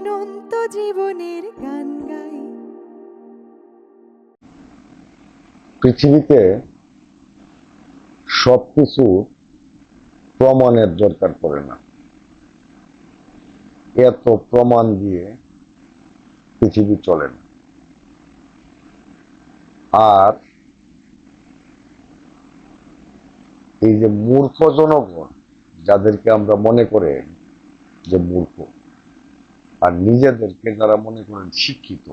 অনন্ত জীবনের গান গাই। পৃথিবীতে সবকিছু প্রমাণের দরকার পড়ে না। এত প্রমাণ দিয়ে পৃথিবী চলে না। আর এই যে মূর্খ জনগণ, যাদেরকে আমরা মনে করে যে মূর্খ, আর নিজেদেরকে যারা মনে করেন শিক্ষিত,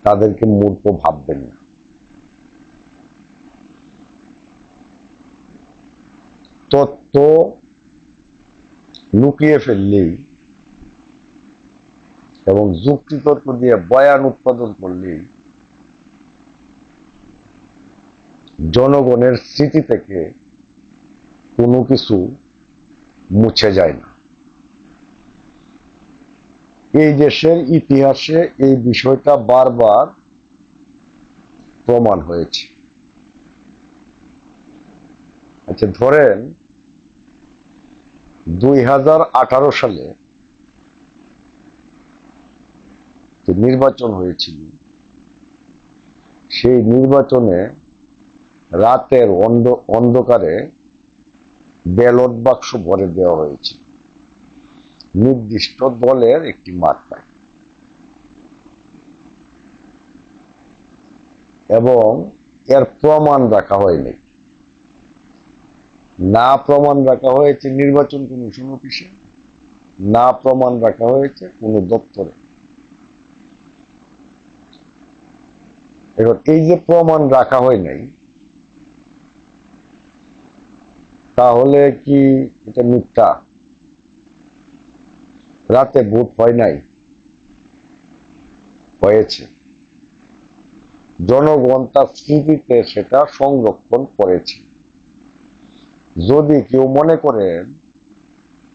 তাদেরকে মূর্খ ভাববেন না। তত্ত্ব লুকিয়ে ফেললেই এবং যুক্তিতর্ক দিয়ে বয়ান উৎপাদন করলেই জনগণের স্মৃতি থেকে কোনো কিছু মুছে যায় না। এই দেশের ইতিহাসে এই বিষয়টা বারবার প্রমাণ হয়েছে। আচ্ছা, ধরেন 2018 সালে যে নির্বাচন হয়েছিল, সেই নির্বাচনে রাতের অন্ধকারে ব্যালট বাক্স ভরে দেওয়া হয়েছিল নির্দিষ্ট দলের একটি মার্কায়, এবং এর প্রমাণ রাখা হয়নি। না প্রমাণ রাখা হয়েছে নির্বাচন কমিশন অফিসে, না প্রমাণ রাখা হয়েছে কোন দপ্তরে। এখন এই যে প্রমাণ রাখা হয় নাই, তাহলে কি এটা মিথ্যা? রাতে ভোট হয় নাই? হয়েছে। জনগণ তার স্মৃতিতে সেটা সংরক্ষণ করেছে। যদি কেউ মনে করেন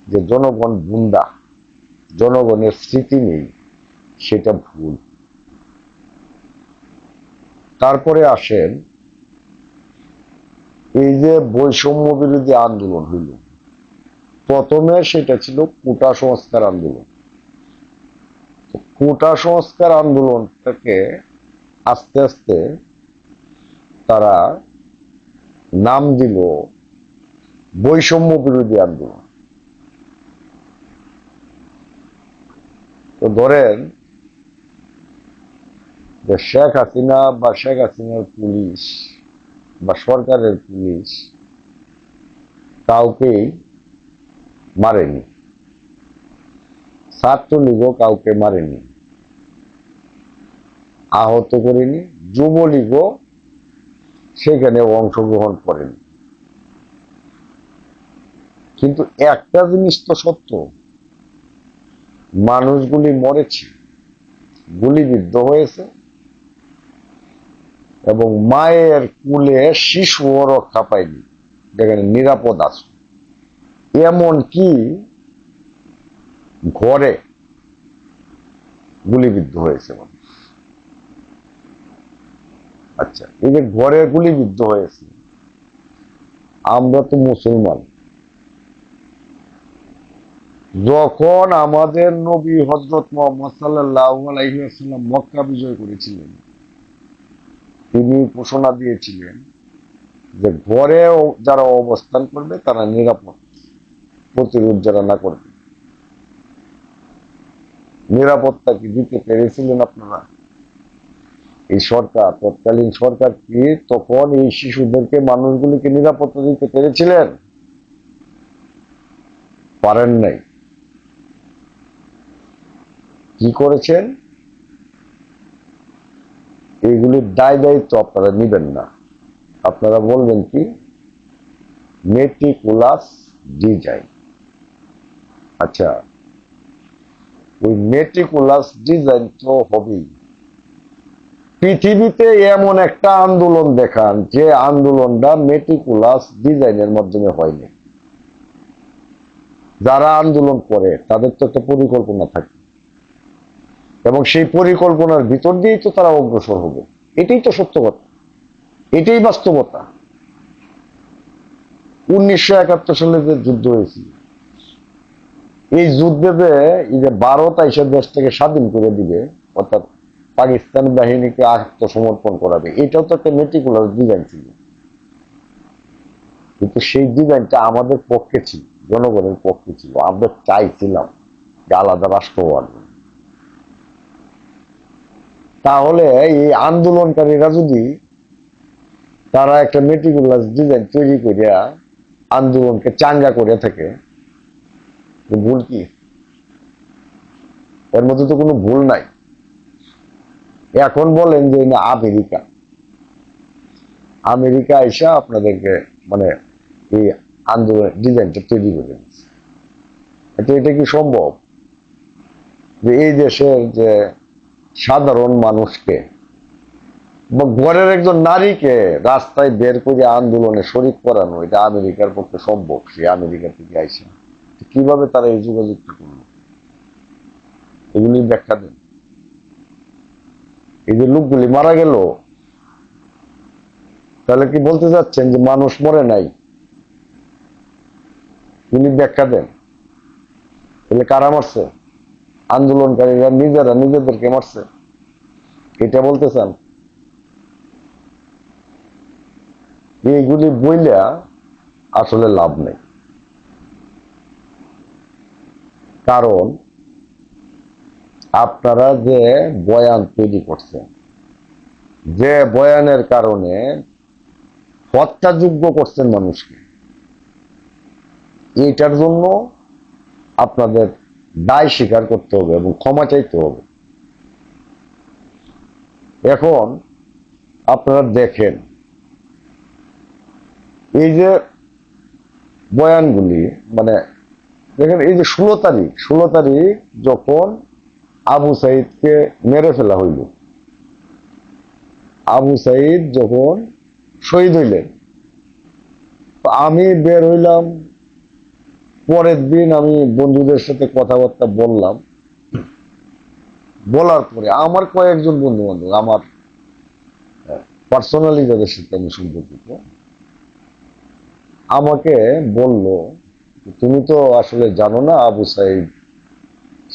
যে জনগণ গুন্ডা, জনগণের স্মৃতি নেই, সেটা ভুল। তারপরে আসেন, এই যে বৈষম্য বিরোধী আন্দোলন হইল, প্রথমে সেটা ছিল কোটা সংস্কার আন্দোলন। কোটা সংস্কার আন্দোলনটাকে আস্তে আস্তে তারা নাম দিল বৈষম্য বিরোধী আন্দোলন। তো ধরেন যে শেখ হাসিনা বা শেখ হাসিনার পুলিশ বা সরকারের পুলিশ কাউকেই মারেনি, ছাত্রলীগও কাউকে মারেনি, আহত করেনি, যুবলীগও সেখানে অংশগ্রহণ করেনি। কিন্তু একটা জিনিস তো সত্য, মানুষগুলি মরেছে, গুলিবিদ্ধ হয়েছে, এবং মায়ের কুলে শিশুও রক্ষা পায়নি, যেখানে নিরাপদ আছে। এমন কি ঘরে গুলিবিদ্ধ হয়েছে মানুষ। আচ্ছা, এই যে ঘরে গুলিবিদ্ধ হয়েছে, আমরা তো মুসলমান। যখন আমাদের নবী হযরত মুহাম্মদ সাল্লাল্লাহু আলাইহি ওয়াসাল্লাম মক্কা বিজয় করেছিলেন, তিনি ঘোষণা দিয়েছিলেন যে ঘরে যারা অবস্থান করবে তারা নিরাপদ, প্রতিরোধ যারা না করবে। নিরাপত্তা কি দিতে পেরেছিলেন আপনারা? এই সরকার, তৎকালীন সরকার কি তখন এই শিশুদেরকে, মানুষগুলিকে নিরাপত্তা দিতে পেরেছিলেন? পারেন নাই। কি করেছেন? এইগুলির দায় দায়িত্ব আপনারা নিবেন না। আপনারা বলবেন কি মেটিকুলাস ডিজাইন। আচ্ছা, ওই মেটিকুলাস ডিজাইন তো হবেই। পৃথিবীতে এমন একটা আন্দোলন দেখান যে আন্দোলনটা মেটিকুলাস ডিজাইনের মাধ্যমে হয়নি। যারা আন্দোলন করে তাদের তো একটা পরিকল্পনা থাকে, এবং সেই পরিকল্পনার ভিতর দিয়েই তো তারা অগ্রসর হবে। এটাই তো সত্য কথা, এটাই বাস্তবতা। 1971 সালে যে যুদ্ধ হয়েছিল, এই যুদ্ধে যে এই যে ভারত এসে দেশ থেকে স্বাধীন করে দিবে, অর্থাৎ পাকিস্তান বাহিনীকে আত্মসমর্পণ করাবে, এটাও তো একটা মেটিকুলার ডিজাইন ছিল। কিন্তু সেই ডিজাইনটা আমাদের পক্ষে ছিল, জনগণের পক্ষে ছিল। আমরা চাইছিলাম যে আলাদা রাষ্ট্র হওয়ার জন্য। তাহলে এই আন্দোলনকারীরা যদি তারা একটা মেটিকুলাস ডিজাইন তৈরি করিয়া আন্দোলনকে চাঙ্গা করে থাকে, ভুল কি? এর মধ্যে তো কোনো ভুল নাই। এখন বলেন যে না আমেরিকা আমেরিকা এসে আপনাদেরকে মানে এই আন্দোলন ডিজাইনটা তৈরি করে দিচ্ছে। এটা কি সম্ভব যে এই দেশের যে সাধারণ মানুষকে বা ঘরের একজন নারীকে রাস্তায় বের করে আন্দোলনে শরিক করানো, এটা আমেরিকার পক্ষে সম্ভব? সে আমেরিকা থেকে আইসা কিভাবে তারা এই যোগাযোগটা করলো? এগুলি ব্যাখ্যা দেন। এই যে লোকগুলি মারা গেল, তাহলে কি বলতে চাচ্ছেন যে মানুষ মরে নাই? তিনি ব্যাখ্যা দেন। তাহলে কারা মারছে? আন্দোলনকারীরা নিজেরা নিজেদেরকে মারছে, এটা বলতে চান? এইগুলি বইলা আসলে লাভ নেই। কারণ আপনারা যে বয়ান তৈরি করছেন, যে বয়ানের কারণে হত্যাযোগ্য করছেন মানুষকে, এইটার জন্য আপনাদের দায় স্বীকার করতে হবে এবং ক্ষমা চাইতে হবে। এখন আপনারা দেখেন এই যে বয়ানগুলি, মানে দেখেন এই যে 16 তারিখ যখন আবু সাইদকে মেরে ফেলা হইল, আবু সাইদ যখন শহীদ হইলেন, আমি বের হইলাম। পরের দিন আমি বন্ধুদের সাথে কথাবার্তা বললাম। বলার পরে আমার কয়েকজন বন্ধু বান্ধব, আমার পার্সোনালি যাদের সাথে আমি সম্পর্কিত, আমাকে বলল তুমি তো আসলে জানো না আবু সাইদ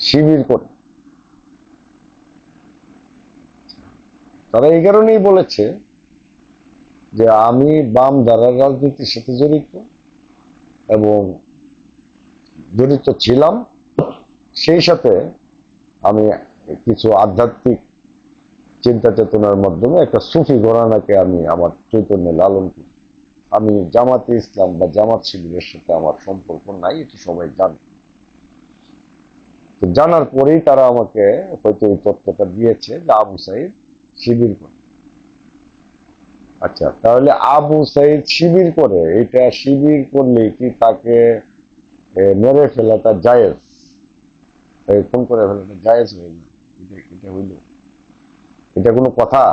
শিবির করে। তারা এই কারণেই বলেছে যে আমি বাম ধারার রাজনীতির সাথে জড়িত এবং জড়িত ছিলাম, সেই সাথে আমি কিছু আধ্যাত্মিক চিন্তা চেতনার মাধ্যমে একটা সুফি ঘরানাকে আমি আমার চৈতন্যে লালন করি। আমি জামাতে ইসলাম বা জামাত শিবিরের সাথে আমার সম্পর্ক নাই, এটা সবাই জানে। তো জানার পরেই তারা আমাকে হয়তো এই তথ্যটা দিয়েছে যে আবু সাইদ শিবির করে। আচ্ছা, তাহলে আবু সাইদ শিবির করে, এটা শিবির করলে কি তাকে মেরে ফেলাটা জায়েজ? খুন করে ফেলাটা জায়েজ হয়ে না? এটা হইল? এটা কোনো কথা?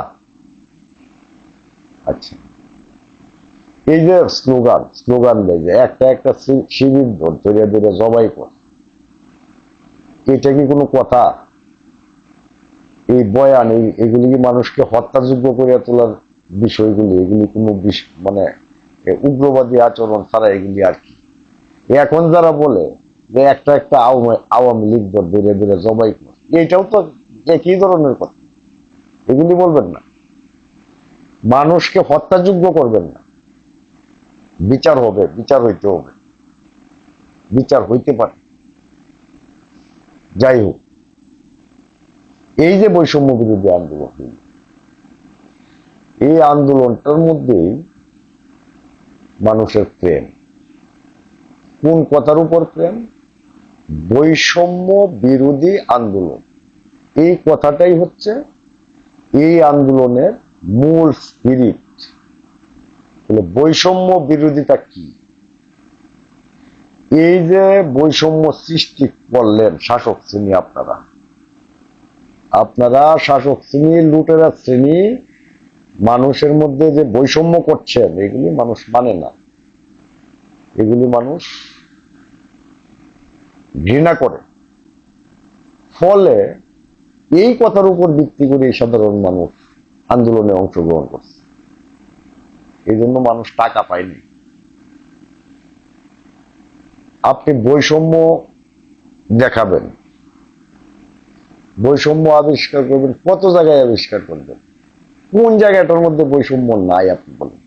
আচ্ছা, এই যে স্লোগান দেয় যে একটা একটা শিবির ধরে ধরে জবাই কর, এটা কি কোনো কথা? এই বয়ান এগুলি কি মানুষকে হত্যাযোগ্য করে তোলার বিষয়গুলি? এগুলি কোনো মানে উগ্রবাদী আচরণ ছাড়া এগুলি আর কি? এখন যারা বলে যে একটা একটা আওয়ামী লীগ ধরে ধরে জবাই কর, এটাও তো একই ধরনের কথা। এগুলি বলবেন না, মানুষকে হত্যাযোগ্য করবেন না। বিচার হবে, বিচার হইতে হবে, বিচার হইতে পারে। যাই হোক, এই যে বৈষম্য বিরোধী আন্দোলন, এই আন্দোলনটার মধ্যেই মানুষের প্রেম। কোন কথার উপর প্রেম? বৈষম্য বিরোধী আন্দোলন, এই কথাটাই হচ্ছে এই আন্দোলনের মূল স্পিরিট। বৈষম্য বিরোধিতা কি? এই যে বৈষম্য সৃষ্টি করলেন শাসক শ্রেণী, আপনারা শাসক শ্রেণী, লুটেরা শ্রেণী মানুষের মধ্যে যে বৈষম্য করছেন, এগুলি মানুষ মানে না, এগুলি মানুষ ঘৃণা করে। ফলে এই কথার উপর ভিত্তি করে সাধারণ মানুষ আন্দোলনে অংশগ্রহণ করছে। এই জন্য মানুষ টাকা পায়নি। আপনি বৈষম্য দেখাবেন, বৈষম্য আবিষ্কার করবেন, কত জায়গায় আবিষ্কার করবেন? কোন জায়গাটার মধ্যে বৈষম্য নাই আপনি বলেন?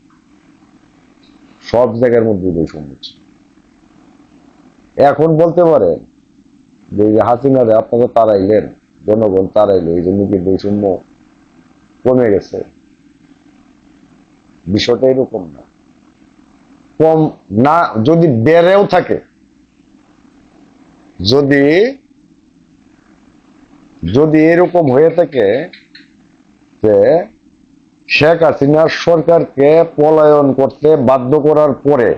সব জায়গার মধ্যে বৈষম্য ছিল। এখন বলতে পারেন যে এই যে হাসিনারে আপনাকে তাড়াইলেন, জনগণ তাড়াইলো, এই জন্য কি বৈষম্য কমে গেছে? বিষয়টা এরকম না। কম না, যদি বেড়েও থাকে, যদি যদি এরকম হয়ে থাকে যে শেখ হাসিনার সরকারকে পলায়ন করতে বাধ্য করার পরে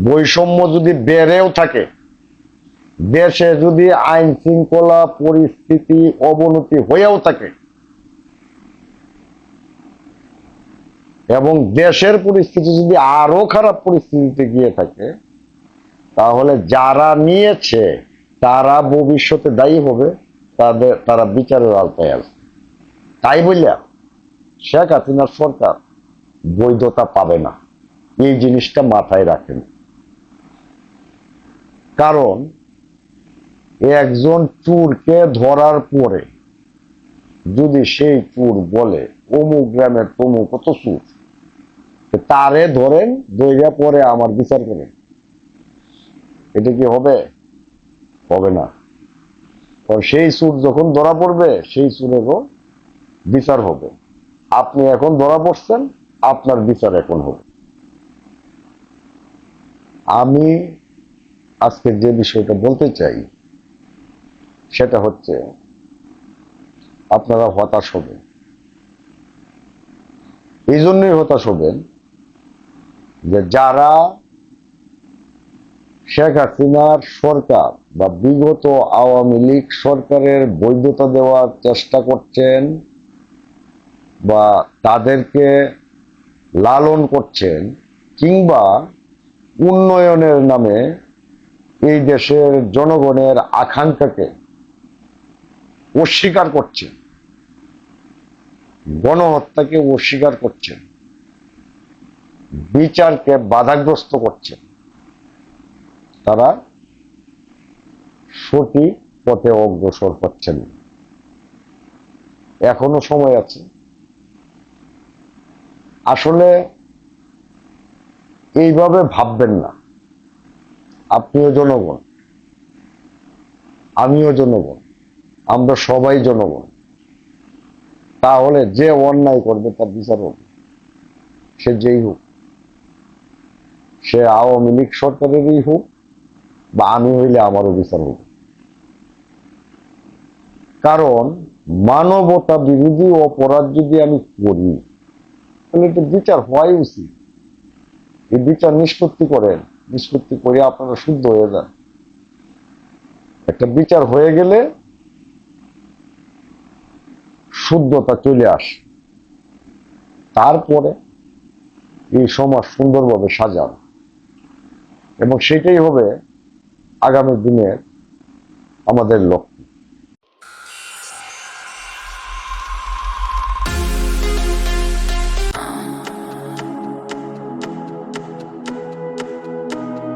বৈষম্য যদি বেড়েও থাকে, দেশে যদি আইন শৃঙ্খলা পরিস্থিতি অবনতি হয়েও থাকে, এবং দেশের পরিস্থিতি যদি আরো খারাপ পরিস্থিতিতে গিয়ে থাকে, তাহলে যারা নিয়েছে তারা ভবিষ্যতে দায়ী হবে, তারা বিচারের আওতায় আসবে। তাই বললাম শেখ হাসিনার সরকার বৈধতা পাবে না, এই জিনিসটা মাথায় রাখেন। কারণ একজন চোরকে ধরার পরে যদি সেই চোর বলে অমুক গ্রামের তমুক কত চোর, তারে ধরেন, ধরে পরে আমার বিচার করেন, এটা কি হবে? হবে না। কারণ সেই চোর যখন ধরা পড়বে, সেই চোরেরও বিচার হবে। আপনি এখন ধরা পড়ছেন, আপনার বিচার এখন হবে। আমি আজকে যে বিষয়টা বলতে চাই সেটা হচ্ছে, আপনারা হতাশ হবেন। এই জন্যই হতাশ হবেন যে যারা শেখ হাসিনার সরকার বা বিগত আওয়ামী লীগ সরকারের বৈধতা দেওয়ার চেষ্টা করছেন বা তাদেরকে লালন করছেন, কিংবা উন্নয়নের নামে এই দেশের জনগণের আকাঙ্ক্ষাকে অস্বীকার করছেন, গণহত্যাকে অস্বীকার করছেন, বিচারকে বাধাগ্রস্ত করছেন, তারা সঠিক পথে অগ্রসর হচ্ছেন। এখনো সময় আছে। আসলে এইভাবে ভাববেন না। আপনিও জনগণ, আমিও জনগণ, আমরা সবাই জনগণ। তাহলে যে অন্যায় করবে তার বিচার হবে, সে যেই হোক, সে আওয়ামী লীগ সরকারেরই হোক বা আমি হইলে আমারও বিচার হবে। কারণ মানবতা বিরোধী অপরাধ যদি আমি করি, তাহলে এটা বিচার হওয়াই উচিত। এই বিচার নিষ্পত্তি করেন, নিষ্পত্তি করে আপনারা শুদ্ধ হয়ে যান। একটা বিচার হয়ে গেলে শুদ্ধতা চলে আসে, তারপরে এই সমাজ সুন্দরভাবে সাজান, এবং সেটাই হবে আগামী দিনের আমাদের লক্ষ্য।